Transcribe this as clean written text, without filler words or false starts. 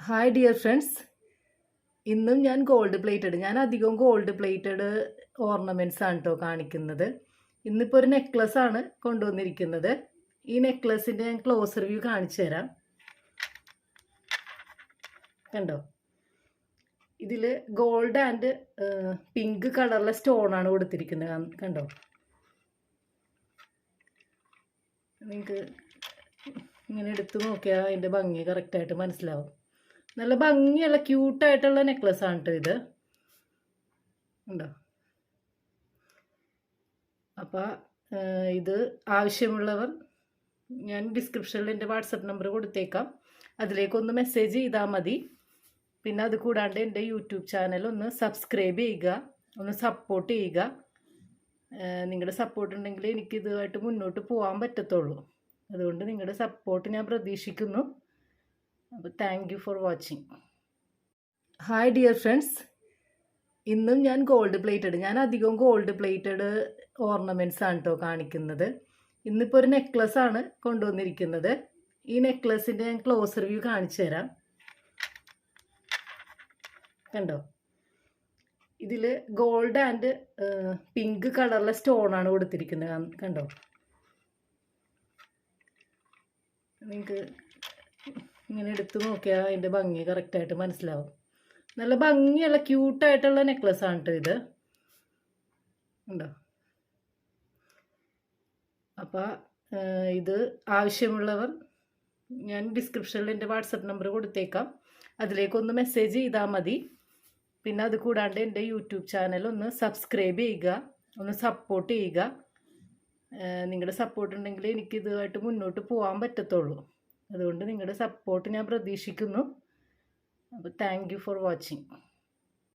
Hi dear friends, ഇന്നും ഞാൻ gold plated അധികവും ഗോൾഡ് പ്ലേറ്റഡ് ഓർണമെൻറ്റ്സ് ആണ് കേട്ടോ കാണിക്കുന്നത്. ഇന്നിപ്പോൾ ഒരു നെക്ലസ് ആണ് കൊണ്ടുവന്നിരിക്കുന്നത്. ഈ നെക്ലസിൻ്റെ ഞാൻ ക്ലോസ് റിവ്യൂ കാണിച്ചു തരാം. കണ്ടോ, ഇതിൽ ഗോൾഡ് ആൻഡ് പിങ്ക് കളറിലെ സ്റ്റോണാണ് കൊടുത്തിരിക്കുന്നത്. കണ്ടോ, നിങ്ങൾക്ക് ഇങ്ങനെ എടുത്ത് നോക്കിയാൽ അതിൻ്റെ ഭംഗി കറക്റ്റായിട്ട് മനസ്സിലാവും. നല്ല ഭംഗിയുള്ള ക്യൂട്ടായിട്ടുള്ള നെക്ലസ് ആണ് കേട്ടോ ഇത്. ഉണ്ടോ? അപ്പോൾ ഇത് ആവശ്യമുള്ളവർ ഞാൻ ഡിസ്ക്രിപ്ഷനിൽ എൻ്റെ വാട്സപ്പ് നമ്പർ കൊടുത്തേക്കാം. അതിലേക്കൊന്ന് മെസ്സേജ് ചെയ്താൽ മതി. പിന്നെ അത് കൂടാണ്ട് എൻ്റെ യൂട്യൂബ് ചാനൽ ഒന്ന് സബ്സ്ക്രൈബ് ചെയ്യുക, ഒന്ന് സപ്പോർട്ട് ചെയ്യുക. നിങ്ങളുടെ സപ്പോർട്ട് ഉണ്ടെങ്കിൽ എനിക്കിതുമായിട്ട് മുന്നോട്ട് പോകാൻ പറ്റത്തുള്ളൂ. അതുകൊണ്ട് നിങ്ങളുടെ സപ്പോർട്ട് ഞാൻ പ്രതീക്ഷിക്കുന്നു. അപ്പോൾ thank you for watching. Hi dear friends, ഇന്നും ഞാൻ ഗോൾഡ് പ്ലേറ്റഡ് അധികവും ഗോൾഡ് പ്ലേറ്റഡ് ഓർണമെൻറ്റ്സ് ആണ് കേട്ടോ കാണിക്കുന്നത്. ഇന്നിപ്പോൾ ഒരു നെക്ലസ് ആണ് കൊണ്ടുവന്നിരിക്കുന്നത്. ഈ നെക്ലസിൻ്റെ ഞാൻ ക്ലോസ് റിവ്യൂ കാണിച്ചു തരാം. കണ്ടോ, ഇതിൽ ഗോൾഡ് ആൻഡ് പിങ്ക് കളറിലെ സ്റ്റോണാണ് കൊടുത്തിരിക്കുന്നത്. കണ്ടോ, നിങ്ങൾക്ക് ഇങ്ങനെ എടുത്ത് നോക്കിയാൽ അതിൻ്റെ ഭംഗി കറക്റ്റായിട്ട് മനസ്സിലാവും. നല്ല ഭംഗിയുള്ള ക്യൂട്ടായിട്ടുള്ള നെക്ലസ് ആണ് കേട്ടോ ഇത്. ഉണ്ടോ? അപ്പോൾ ഇത് ആവശ്യമുള്ളവർ ഞാൻ ഡിസ്ക്രിപ്ഷനിൽ എൻ്റെ വാട്സപ്പ് നമ്പർ കൊടുത്തേക്കാം. അതിലേക്കൊന്ന് മെസ്സേജ് ചെയ്താൽ മതി. പിന്നെ അത് കൂടാണ്ട് എൻ്റെ യൂട്യൂബ് ചാനൽ ഒന്ന് സബ്സ്ക്രൈബ് ചെയ്യുക, ഒന്ന് സപ്പോർട്ട് ചെയ്യുക. നിങ്ങളുടെ സപ്പോർട്ട് ഉണ്ടെങ്കിൽ എനിക്കിതുമായിട്ട് മുന്നോട്ട് പോകാൻ പറ്റത്തുള്ളൂ. അതുകൊണ്ട് നിങ്ങളുടെ സപ്പോർട്ട് ഞാൻ പ്രതീക്ഷിക്കുന്നു. അപ്പോൾ താങ്ക് യു ഫോർ വാച്ചിങ്.